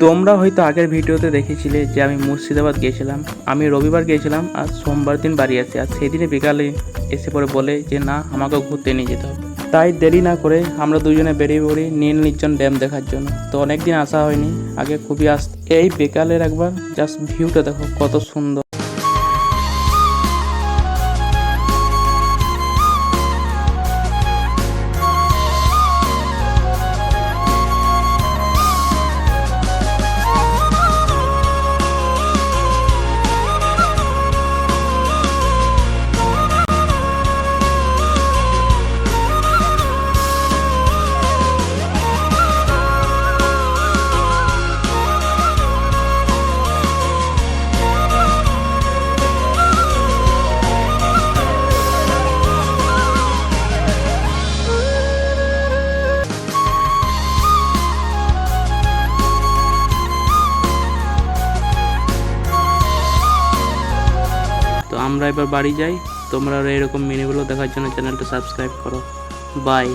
তোমরা হয়তো আগের ভিডিওতে দেখেছিলে যে আমি মুর্শিদাবাদ গিয়েছিলাম। আমি রবিবার গিয়েছিলাম আর সোমবার দিন বাড়ি আসি, আর সেদিনে বিকালে এসে পরে বলে যে না, আমাকে ঘুরতে নিয়ে যেতে হবে। তাই দেরি না করে আমরা দুজনে বেরিয়ে পড়ি নীল নির্জন ড্যাম দেখার জন্য। তো অনেক দিন আসা হয়নি, আগে খুবই এই বিকালের একবার জাস্ট ভিউটা দেখো কত সুন্দর। তো আমরা এবার বাড়ি যাই। তোমরা এরকম মিনিগুলো দেখার জন্য চ্যানেলটা সাবস্ক্রাইব করো। বাই।